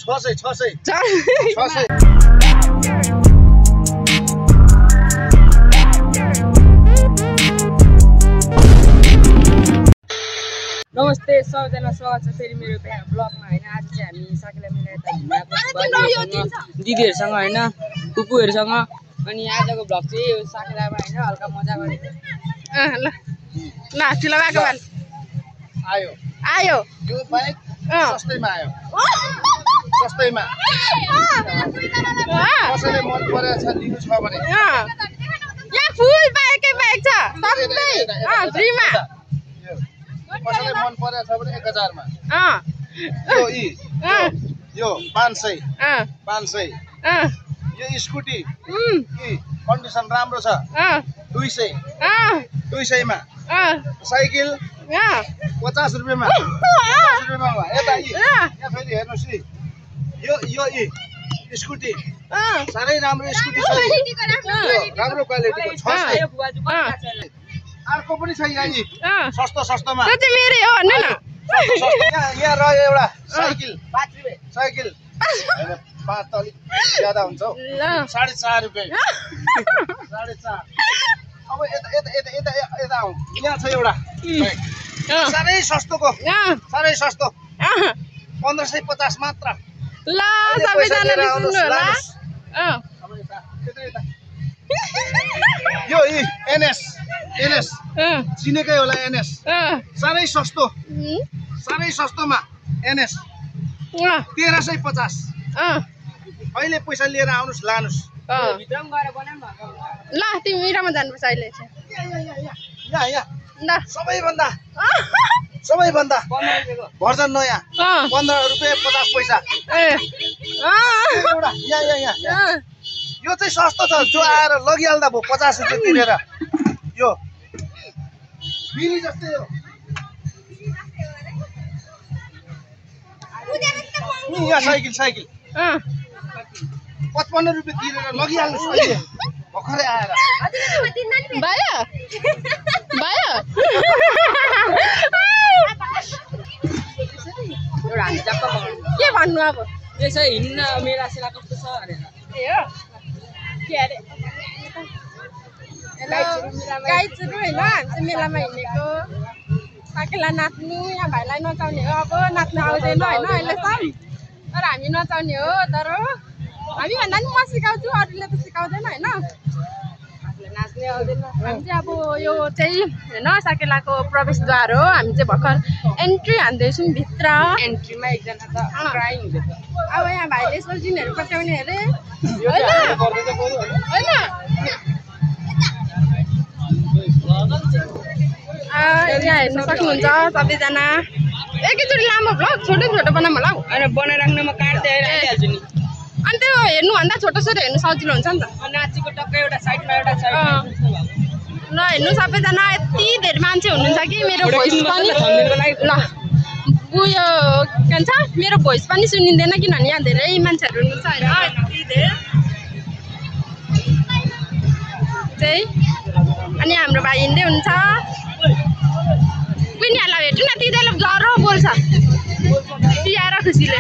नमस्ते सबैजना स्वागत छ फेरि मेरो ब्लगमा हैन। आज चाहिँ हामी साकेला मेला यता घुमेको दिदीहरुसँग हैन कुकुहरुसँग अनि आजको ब्लग चाहिँ यो साकेलामा हैन हल्का मजा गरेको। ल ल चिला बाको बाल आयो यो बाइक सस्तैमा आयो सस्तैमा कसैले मन परेछ लिनु छ भने यहाँ फुल बाइकै बाइक छ सबै फ्रीमा कसैले मन परेछ भने 1000 मा यो 500 यो स्कुटी कन्डिसन राम्रो छ 200 मा साइकल 50 रुपैयाँमा 50 रुपैयाँमा यता यहाँ फेरि हेर्नुस् नि यो स्कुटी साह्रै राम्रो स्कुटी छ राम्रो क्वालिटीको 600 अर्को पनि छ यहाँ सस्तोमा त्यो चाहिँ मेरो हो हैन यहाँ रह्यो एउटा साइकल 5 रुपैयाँ साइकल 5 त अलिक ज्यादा हुन्छ हौ 4.5 रुपैयाँ 4.5 अब यता आऊ यहाँ छ एउटा साह्रै सस्तोको साह्रै सस्तो 1550 मात्र ल सबैजनाले सुन्नु होला यो एनएस चिनेकै होला एनएस साह्रै सस्तोमा एनएस 1350 अहिले पैसा लिएर आउनुस् लानुस् ल तिमी मिरामा जानुपर्छ अहिले यहाँ ल सबैभन्दा भर्जन नयाँ 15 रुपैयाँ 50 पैसा यहाँ यो चाहिँ सस्तो छ जो आएर लगिहाल्दा भयो 50 रुपैयाँ तिरेर यो मिनी जस्तै हो यहाँ साइकल 55 रुपैयाँ तिरेर लगिहाल्नुस् अहिले भर्खरै आएर के भन्नु अब यसै हिँड्न मेला सेला कस्तो छ भनेर ए हो के अरे गाइजहरु हैन हामी चाहिँ मेलामा हिँडेको साकेला नाच्नु यहाँ भाइलाई नचाउने हो अब नाच्नु आउँदैन हैन अहिले सब तर हामी नचाउने हो तर हामी भन्दा नि म सिकाउँछु अरूले त सिकाउँदैन हैन नाच्ने आउँदैन हामी चाहिँ अब यो चाहिँ हैन साकेलाको प्रवेशद्वार हो हामी चाहिँ भर्खर एन्ट्री हान्दैछौँ भित्र एन्ट्रीमा एकजना त ट्राई हुँदैछ अब यहाँ भाइले सोल्जिनहरु पट्याउने अरे हैन यहाँ हेर्न सक्नुहुन्छ सबैजना एकैचोटि लामो भ्लग छोटो बनाऊँ होला हौ अनि बनाइराख्न म काट्दै राखिहाल्छु नि अनि त्यो हेर्नुभन्दा छोटो हेर्नु सजिलो हुन्छ नि त नाचीको टक्कै एउटा साइडमा ल हेर्नु सबैजना यति धेरै मान्छे हुनुहुन्छ कि मेरो भोइस पनि ल उयो के भन्छ मेरो भोइस पनि सुनिँदैन किनभने यहाँ धेरै मान्छेहरू हुनुहुन्छ होइन यति धेरै चाहिँ अनि हाम्रो भाइ हिँड्दै हुन्छ कुनीहरूलाई हेर्छु न तिनीहरूले जरो बोल्छ तिहार खुसीले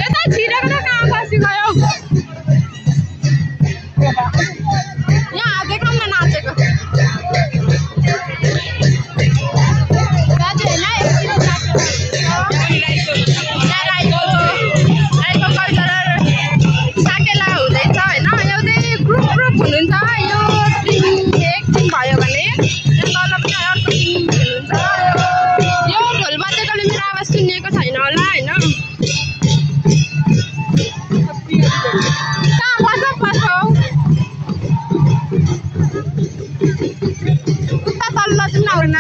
यता छिरेको त कहाँ बसी गयो यहाँ आजको नाचेको दाजु होइन राईको कल्चरल साकेला हुँदैछ होइन यो चाहिँ ग्रुप हुनुहुन्छ यो एक टिम भयो भने तल पनि अर्को टिम हुनुहुन्छ यो ढोल बजेकोले मेरो आवाज सुनिएको छैन होला होइन उता तल्लो चाहिँ नहुनु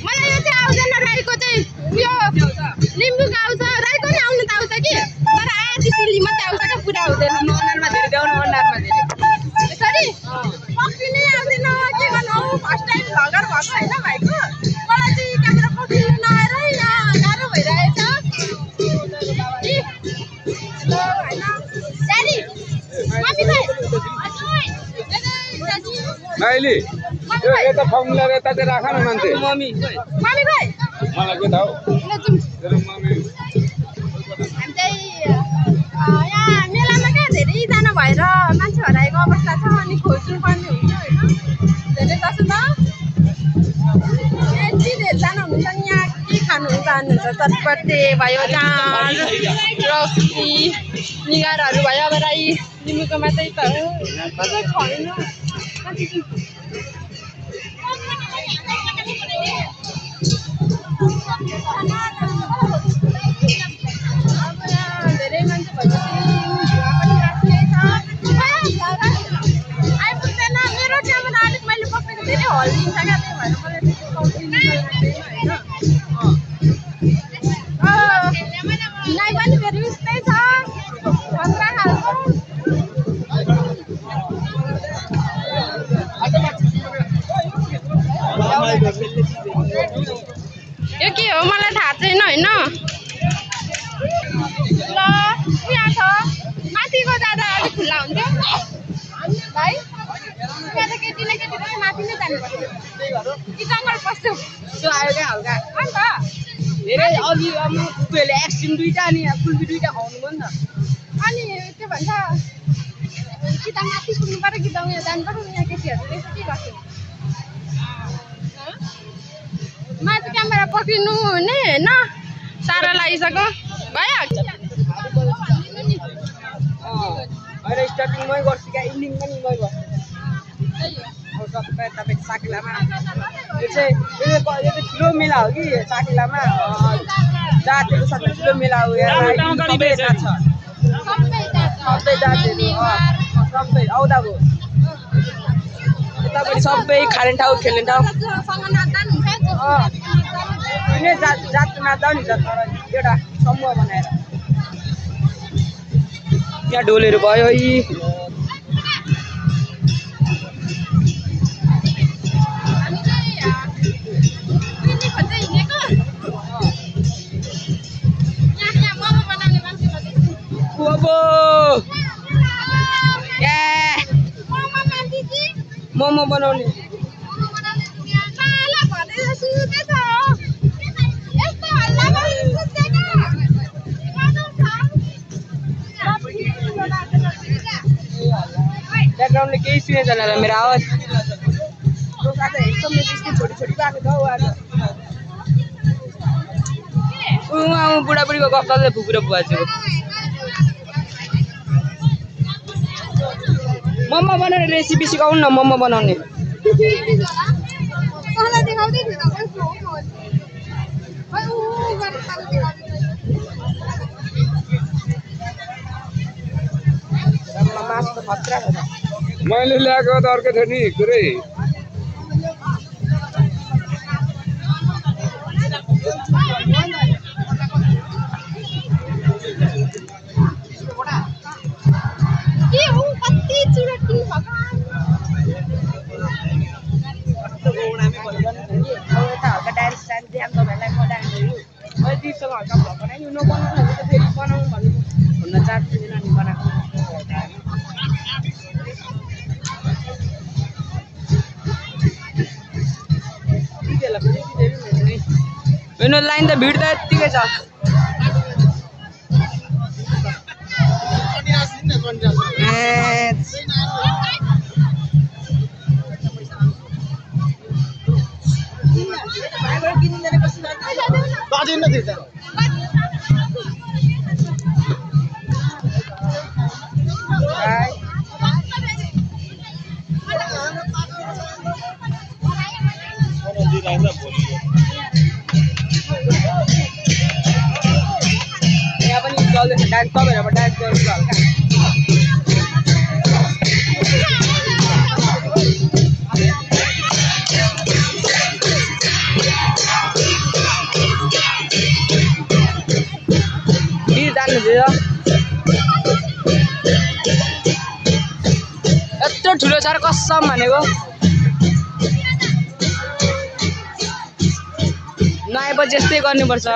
मलाई यो चाहिँ आउँदैन राईको चाहिँ उयो लिम्बूको आउँछ राईको नि आउनु त आउँछ कि तर आधी सिली मात्रै आउँछ क्या पुरा हुँदैन अनुहारमा धेरै गाउनु अनुहारमा धेरै यसरी पक्रिनै आउँदैन के गर्नु हौ फर्स्ट टाइम भगर भएको होइन भाइको मलाई चाहिँ क्यामेरा पक्रिनु नआएर यहाँ गाह्रो भइरहेछ होइन अहिले यो यता फर्मुला यता चाहिँ राख न मान्छे मम्मी मम्मी भाइ मलाई के थाहा हो ल जाउँ तेरो मम्मी हामी चाहिँ यहाँ मेलामा क्या धेरैजना भएर मान्छे हराएको अवस्था छ अनि खोज्नु पर्ने हुन्छ होइन धेरै जसो त यति धेरैजना हुनुहुन्छ नि यहाँ के खानु चाहनुहुन्छ चटपटे भयो चाड रक्सी निगारहरू भयो अब राई लिम्बूकोमा चाहिँ त कसै खुवाउनु धेरै मान्छे आइपुग्दैन मेरो क्यामेरा अलिक मैले पक्रेको धेरै हल्लिन्छ क्या त्यही भएर मलाई नाइ पनि फेरि उस्तै छ खतरा खालको यो के हो मलाई थाहा छैन होइन ल यहाँ छ माथिको जाँदा अलिक खुल्ला हुन्थ्यो भाइ यहाँ त केटी न केटी पनि माथि नै जानुपर्छ कि जङ्गल पस्छु त्यो आयो क्या हल्का अन्त धेरै अघि कुकुरहरूले एक्सिम दुईटा अनि कुल्फी दुईटा खुवाउनु भयो नि त अनि के भन्छ कि त माथि पुग्नु पर्यो कि त उहाँ जानु पर्यो यहाँ केटीहरूले यसो के गर्छ माथि क्यामेरा पक्रिनु हुने होइन साह्रो लागिसक्यो भइहाल्छ अहिले स्टार्टिङमै गर्छु क्या इन्डिङ पनि मै गर्छु अब सबै तपाईँ साकेलामा यो चाहिँ ठुलो मेला हो कि साकेलामा जातहरू सबै ठुलो मेला हो सबै जात छ सबै जातहरू सबै आउँदाको यतापट्टि सबै खाने ठाउँ खेल्ने ठाउँ कुनै जात नाच्दा नि तर एउटा समूह बनाएर यहाँ डोलेहरू भयो यी मोमो बनाउने ब्याकग्राउन्डले केही सुने छैन होला मेरो आवाज छोटी छोटी भएको छ उहाँ बुढाबुढीको गफ गर्दै फुपू र बुवाजुको मोमो बनाउने रेसिपी सिकाउनु न मोमो बनाउने मासु त खतरा छ मैले ल्याएको त अर्कै थियो नि कुरै हल्का डान्स सान्स दिएँ तपाईँहरूलाई म डान्स मैले दिदीसँग हल्का भ्लग बनाएँ यो नबनाउनु भने त फेरि बनाउनु भन्नु भन्न चाहन्छु अनि बनाएको होइन लाइन त भिड त यत्तिकै छ यहाँ पनि चल्दैछ डान्स तपाईँहरू अब डान्स गर्नु हल्का यत्रो ठुलो छ र कसम भनेको नआएपछि यस्तै गर्नुपर्छ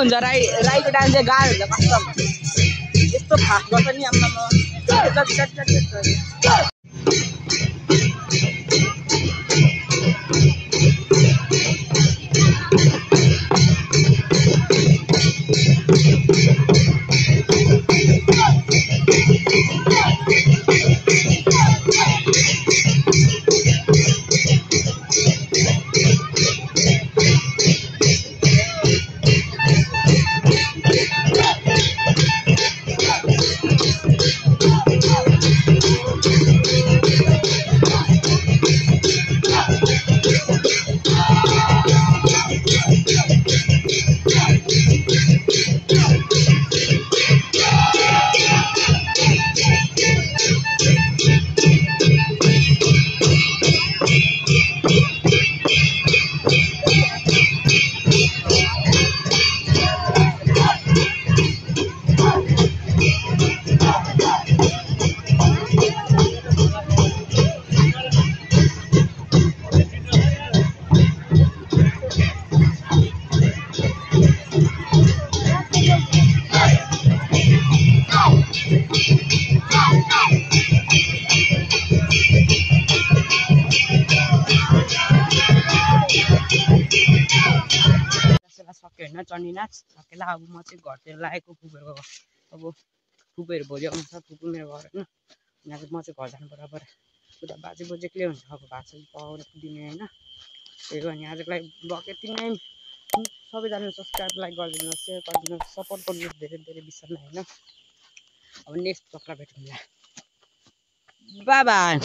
हुन्छ राईको डान्स चाहिँ गाह्रो हुन्छ कस्तो यस्तो फास्ट गर्छ नि आम्मा सक्यो होइन चण्डी नाच सकेला अब म चाहिँ घरतिर लागेको फुपूहरूको अब फुपूहरू भोलि आउँछ फुपू मेरो घर होइन यहाँ चाहिँ म चाहिँ घर जानु बराबर उता बाजे बोजेक्लै हुन्छ अब भात पकाउनु दिने होइन त्यही भएर नि आजको लागि ब्लग यति नै सबैजना सब्सक्राइब लाइक गरिदिनुहोस् सेयर गरिदिनुहोस् सपोर्ट गरिदिनुहोस् धेरै धेरै विषयमा होइन अब नेक्स्ट ब्लगमा भेटौँला बाई बाई